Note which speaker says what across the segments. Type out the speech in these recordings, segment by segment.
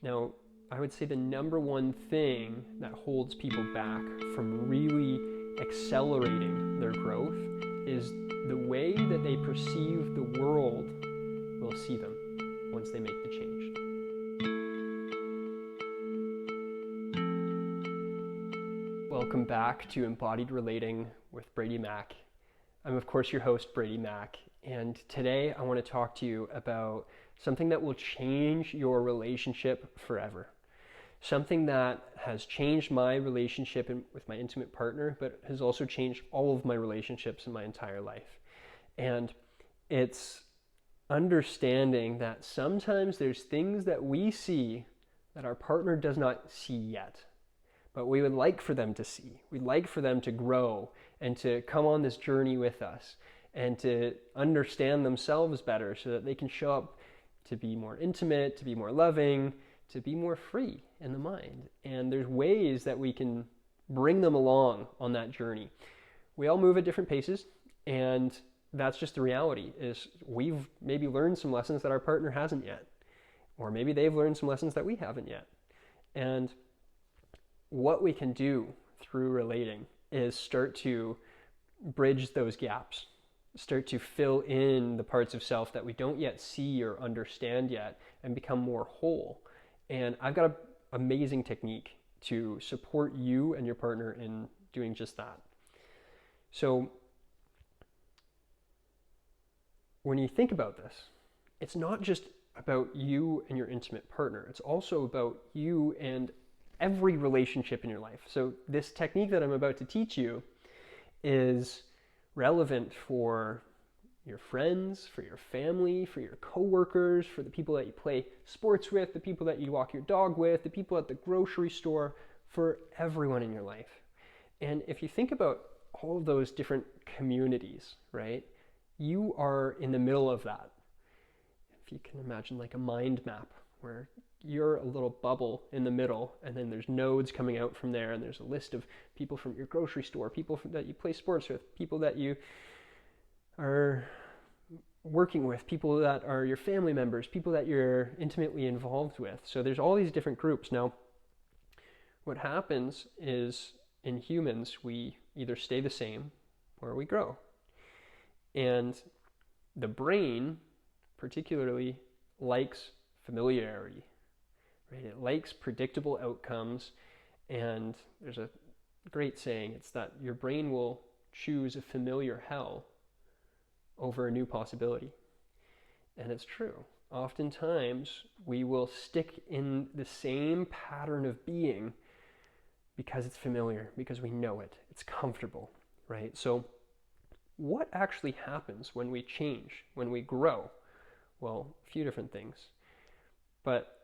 Speaker 1: Now, I would say the number one thing that holds people back from really accelerating their growth is the way that they perceive the world will see them once they make the change. Welcome back to Embodied Relating with Braedy Mac. I'm, of course, your host, Braedy Mac, and today I want to talk to you about something that will change your relationship forever. Something that has changed my relationship with my intimate partner, but has also changed all of my relationships in my entire life. And it's understanding that sometimes there's things that we see that our partner does not see yet, but we would like for them to see. We'd like for them to grow and to come on this journey with us and to understand themselves better so that they can show up to be more intimate, to be more loving, to be more free in the mind. And there's ways that we can bring them along on that journey. We all move at different paces, and that's just the reality. Is we've maybe learned some lessons that our partner hasn't yet, or maybe they've learned some lessons that we haven't yet. And what we can do through relating is start to bridge those gaps, start to fill in the parts of self that we don't yet see or understand yet, and become more whole. And I've got an amazing technique to support you and your partner in doing just that. So when you think about this, it's not just about you and your intimate partner. It's also about you and every relationship in your life. So this technique that I'm about to teach you is relevant for your friends, for your family, for your coworkers, for the people that you play sports with, the people that you walk your dog with, the people at the grocery store, for everyone in your life. And if you think about all of those different communities, right, you are in the middle of that. If you can imagine like a mind map where you're a little bubble in the middle, and then there's nodes coming out from there, and there's a list of people from your grocery store, people that you play sports with, people that you are working with, people that are your family members, people that you're intimately involved with. So there's all these different groups. Now, what happens is in humans, we either stay the same or we grow. And the brain particularly likes familiarity. Right? It likes predictable outcomes, and there's a great saying, it's that your brain will choose a familiar hell over a new possibility. And it's true. Oftentimes, we will stick in the same pattern of being because it's familiar, because we know it, it's comfortable, right? So what actually happens when we change, when we grow? Well, a few different things. But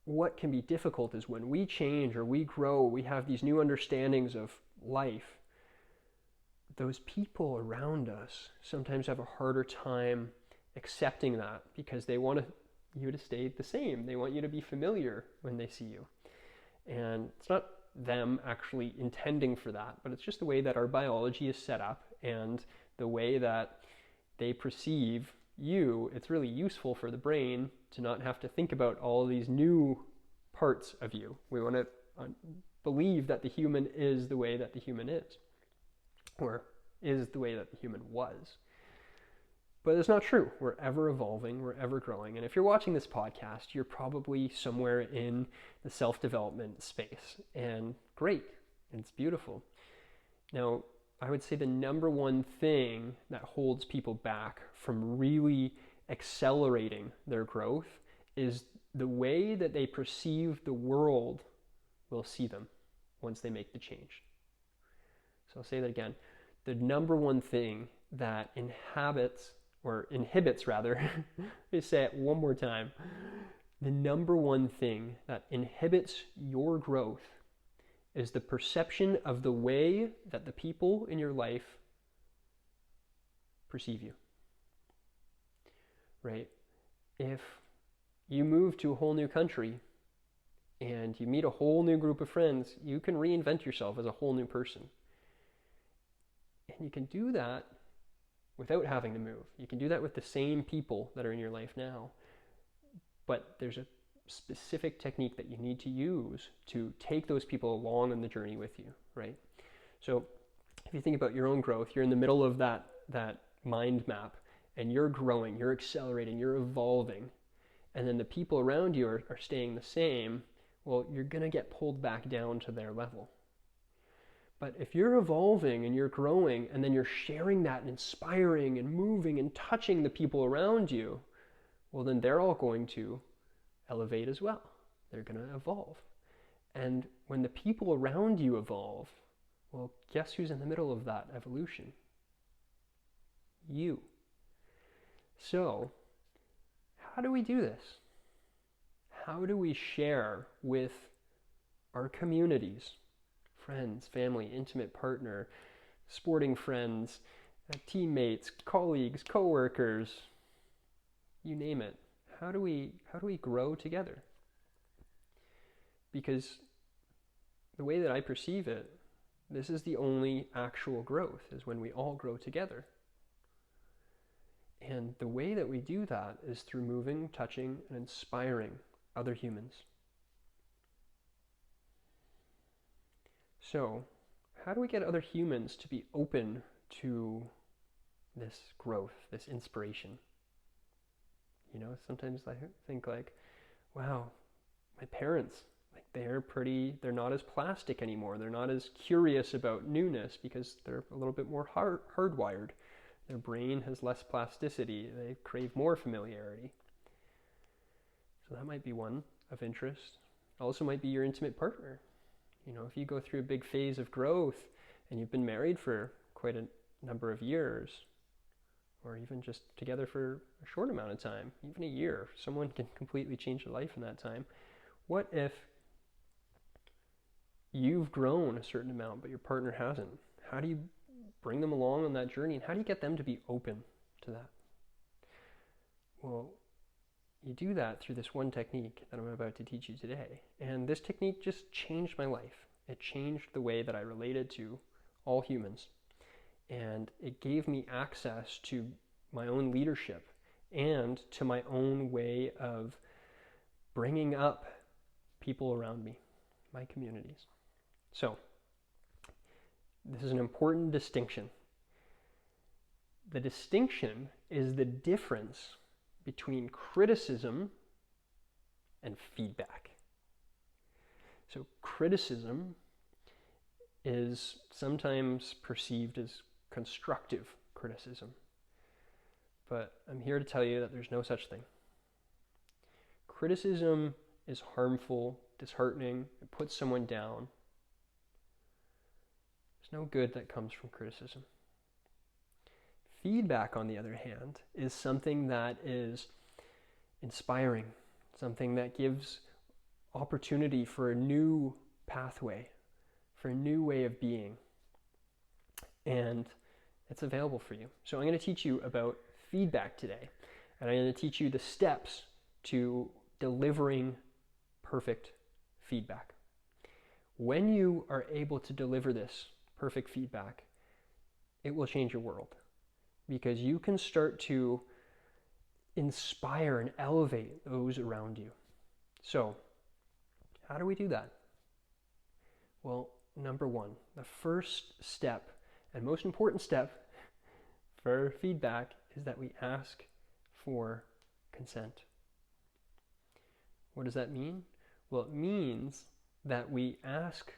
Speaker 1: what can be difficult is when we change or we grow, we have these new understandings of life. Those people around us sometimes have a harder time accepting that because they want you to stay the same. They want you to be familiar when they see you. And it's not them actually intending for that, but it's just the way that our biology is set up and the way that they perceive you. It's really useful for the brain to not have to think about all these new parts of you. We want to believe that the human is the way that the human is, or is the way that the human was. But it's not true. We're ever evolving, we're ever growing. And if you're watching this podcast, you're probably somewhere in the self-development space. And great, it's beautiful. Now, I would say the number one thing that holds people back from really accelerating their growth is the way that they perceive the world will see them once they make the change. So I'll say that again. The number one thing that inhibits, let me say it one more time. The number one thing that inhibits your growth is the perception of the way that the people in your life perceive you. Right? If you move to a whole new country and you meet a whole new group of friends, you can reinvent yourself as a whole new person. And you can do that without having to move. You can do that with the same people that are in your life now. But there's a specific technique that you need to use to take those people along on the journey with you, right? So if you think about your own growth, you're in the middle of that mind map, and you're growing, you're accelerating, you're evolving, and then the people around you are staying the same. Well, you're going to get pulled back down to their level. But if you're evolving and you're growing, and then you're sharing that and inspiring and moving and touching the people around you, well, then they're all going to elevate as well. They're going to evolve. And when the people around you evolve, well, guess who's in the middle of that evolution? You. So, how do we do this? How do we share with our communities, friends, family, intimate partner, sporting friends, teammates, colleagues, coworkers, you name it? How do we grow together? Because the way that I perceive it, this is the only actual growth, is when we all grow together. And the way that we do that is through moving, touching, and inspiring other humans. So, how do we get other humans to be open to this growth, this inspiration? You know, sometimes I think like, wow, my parents, like they're not as plastic anymore. They're not as curious about newness because they're a little bit more hardwired. Their brain has less plasticity. They crave more familiarity. So that might be one of interest. Also might be your intimate partner. You know, if you go through a big phase of growth and you've been married for quite a number of years, or even just together for a short amount of time, even a year, someone can completely change their life in that time. What if you've grown a certain amount, but your partner hasn't? How do you bring them along on that journey, and how do you get them to be open to that? Well, you do that through this one technique that I'm about to teach you today. And this technique just changed my life. It changed the way that I related to all humans. And it gave me access to my own leadership and to my own way of bringing up people around me, my communities. So, this is an important distinction. The distinction is the difference between criticism and feedback. So criticism is sometimes perceived as constructive criticism, but I'm here to tell you that there's no such thing. Criticism is harmful, disheartening, it puts someone down. There's no good that comes from criticism. Feedback, on the other hand, is something that is inspiring, something that gives opportunity for a new pathway, for a new way of being. And it's available for you. So I'm going to teach you about feedback today, and I'm going to teach you the steps to delivering perfect feedback. When you are able to deliver this perfect feedback, it will change your world. Because you can start to inspire and elevate those around you. So, how do we do that? Well, number one, the first step and most important step for feedback is that we ask for consent. What does that mean? Well, it means that we ask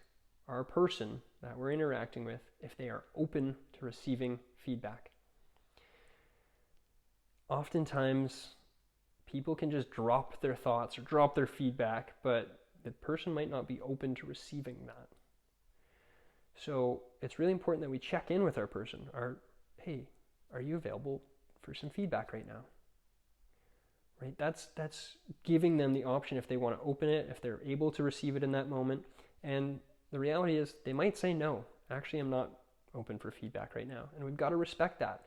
Speaker 1: our person that we're interacting with if they are open to receiving feedback. Oftentimes, people can just drop their thoughts or drop their feedback, but the person might not be open to receiving that. So it's really important that we check in with our person. Hey, are you available for some feedback right now? Right? That's giving them the option if they want to open it, if they're able to receive it in that moment. And the reality is they might say no. Actually, I'm not open for feedback right now. And we've got to respect that.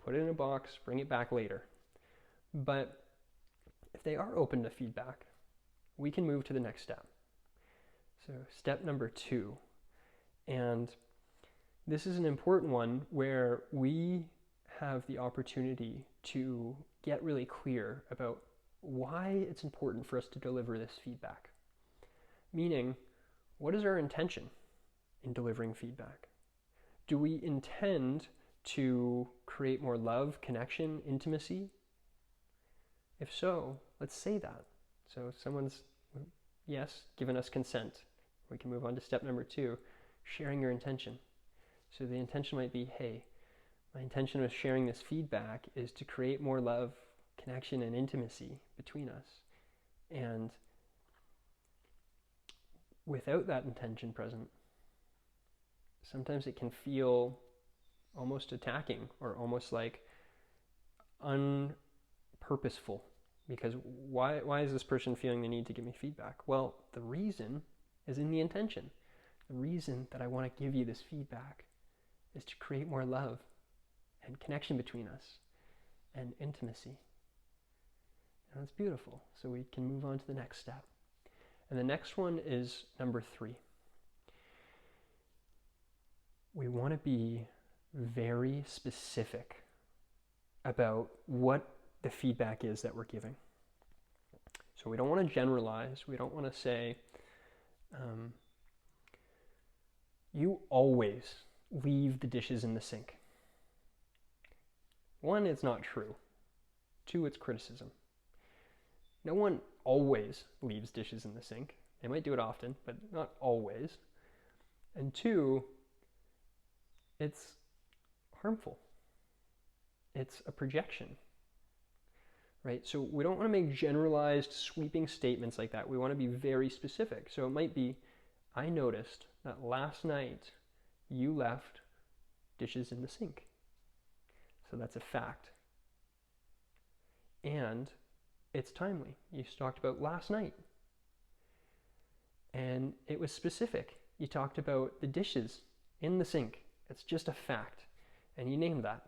Speaker 1: Put it in a box, bring it back later. But if they are open to feedback, we can move to the next step. So step number 2. And this is an important one where we have the opportunity to get really clear about why it's important for us to deliver this feedback. Meaning, what is our intention in delivering feedback? Do we intend to create more love, connection, intimacy? If so, let's say that. So someone's, yes, given us consent. We can move on to step number 2, sharing your intention. So the intention might be, hey, my intention of sharing this feedback is to create more love, connection, and intimacy between us. And without that intention present, sometimes it can feel almost attacking or almost like unpurposeful. Because why is this person feeling the need to give me feedback? Well, the reason is in the intention. The reason that I want to give you this feedback is to create more love and connection between us and intimacy. And that's beautiful. So we can move on to the next step. And the next one is number 3. We want to be very specific about what the feedback is that we're giving. So we don't want to generalize. We don't want to say, you always leave the dishes in the sink. 1, it's not true. 2, it's criticism. No one always leaves dishes in the sink. They might do it often, but not always. And 2, it's harmful. It's a projection, right? So we don't want to make generalized, sweeping statements like that. We want to be very specific. So it might be, I noticed that last night you left dishes in the sink. So that's a fact. And it's timely. You talked about last night. And it was specific. You talked about the dishes in the sink. It's just a fact. And you named that.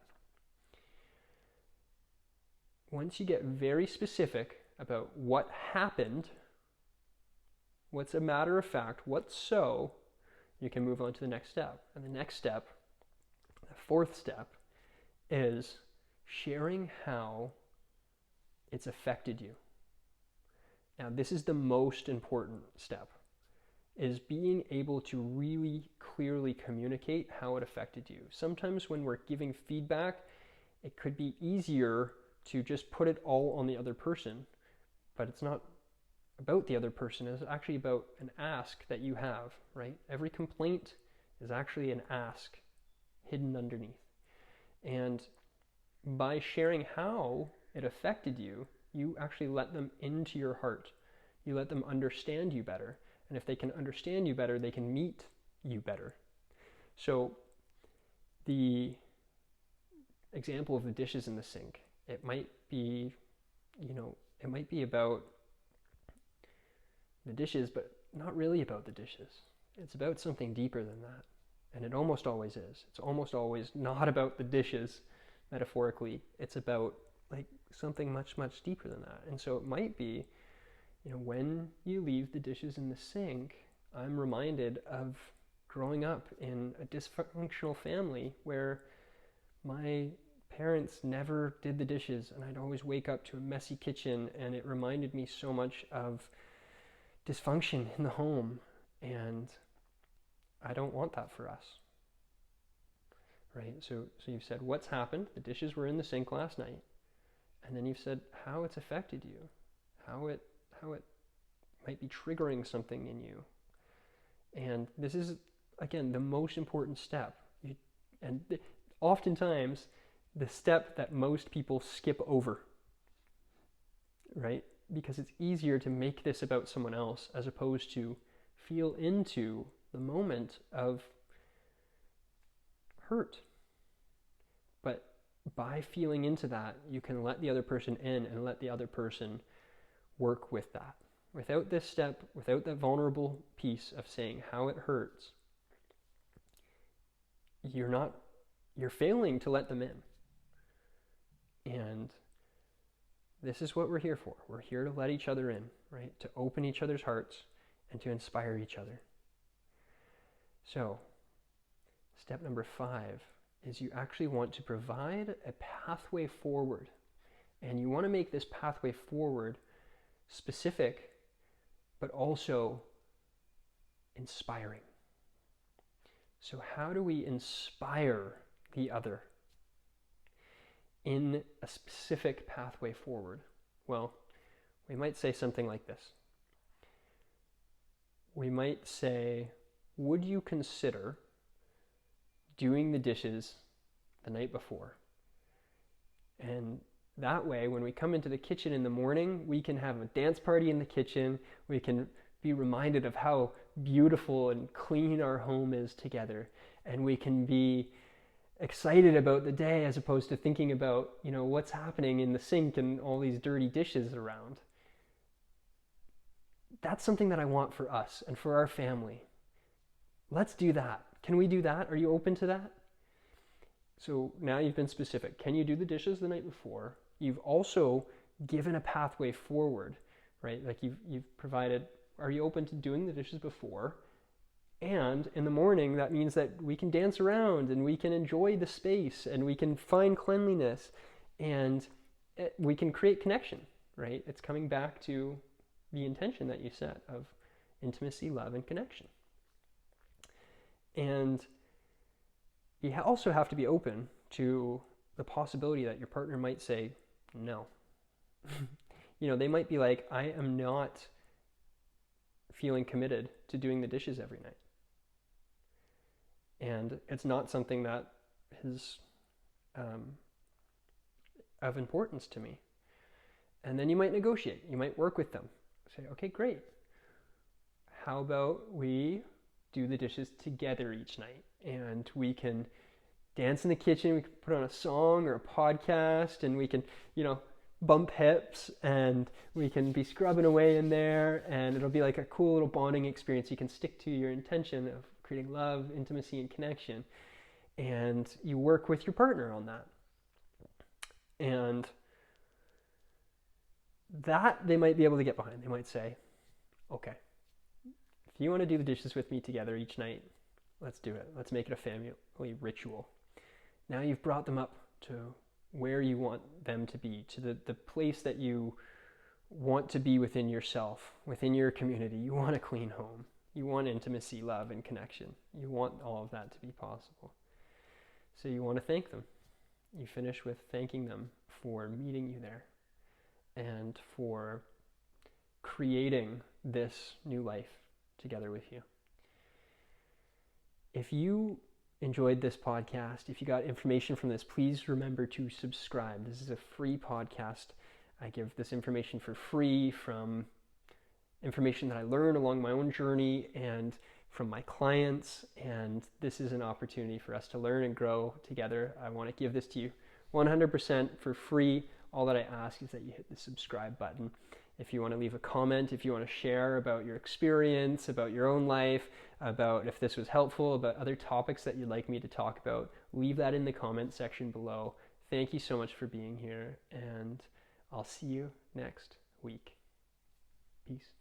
Speaker 1: Once you get very specific about what happened, what's a matter of fact, what's so, you can move on to the next step. And the next step, the 4th step, is sharing how it's affected you. Now, this is the most important step, is being able to really clearly communicate how it affected you. Sometimes when we're giving feedback, it could be easier to just put it all on the other person, but it's not about the other person. It's actually about an ask that you have, right? Every complaint is actually an ask hidden underneath. And by sharing how it affected you, you actually let them into your heart. You let them understand you better. And if they can understand you better, they can meet you better. So the example of the dishes in the sink, it might be, it might be about the dishes, but not really about the dishes. It's about something deeper than that. And it almost always is. It's almost always not about the dishes, metaphorically. It's about like something much, much deeper than that. And so it might be, when you leave the dishes in the sink, I'm reminded of growing up in a dysfunctional family where my parents never did the dishes, and I'd always wake up to a messy kitchen, and it reminded me so much of dysfunction in the home, and I don't want that for us, right? So you've said what's happened. The dishes were in the sink last night, and then you've said how it's affected you, how it might be triggering something in you. And this is, again, the most important step. Oftentimes, the step that most people skip over, right? Because it's easier to make this about someone else as opposed to feel into the moment of hurt. But by feeling into that, you can let the other person in and let the other person work with that. Without this step, without that vulnerable piece of saying how it hurts, you're failing to let them in. And this is what we're here for. We're here to let each other in, right? To open each other's hearts and to inspire each other. So, step number 5 is you actually want to provide a pathway forward, And you want to make this pathway forward specific, but also inspiring. So how do we inspire the other in a specific pathway forward? Well, we might say something like this. We might say, would you consider doing the dishes the night before? And that way, when we come into the kitchen in the morning, we can have a dance party in the kitchen. We can be reminded of how beautiful and clean our home is together. And we can be excited about the day as opposed to thinking about, what's happening in the sink and all these dirty dishes around. That's something that I want for us and for our family. Let's do that. Can we do that? Are you open to that? So now you've been specific. Can you do the dishes the night before? You've also given a pathway forward, right? Like you've provided, are you open to doing the dishes before? And in the morning, that means that we can dance around and we can enjoy the space and we can find cleanliness and we can create connection, right? It's coming back to the intention that you set of intimacy, love, and connection. And you also have to be open to the possibility that your partner might say no. They might be like, I am not feeling committed to doing the dishes every night. And it's not something that is of importance to me. And then you might negotiate. You might work with them. Say, okay, great. How about we do the dishes together each night? And we can dance in the kitchen. We can put on a song or a podcast, and we can, bump hips, and we can be scrubbing away in there, and it'll be like a cool little bonding experience. You can stick to your intention of creating love, intimacy, and connection, and you work with your partner on that. And that they might be able to get behind. They might say, okay, if you want to do the dishes with me together each night, let's do it. Let's make it a family ritual. Now you've brought them up to where you want them to be, to the place that you want to be within yourself, within your community. You want a clean home. You want intimacy, love, and connection. You want all of that to be possible. So you want to thank them. You finish with thanking them for meeting you there and for creating this new life together with you. If you enjoyed this podcast, if you got information from this, please remember to subscribe. This is a free podcast. I give this information for free from information that I learned along my own journey and from my clients, and this is an opportunity for us to learn and grow together. I want to give this to you 100% for free. All that I ask is that you hit the subscribe button. If you want to leave a comment, if you want to share about your experience, about your own life, about if this was helpful, about other topics that you'd like me to talk about, leave that in the comment section below. Thank you so much for being here, and I'll see you next week. Peace.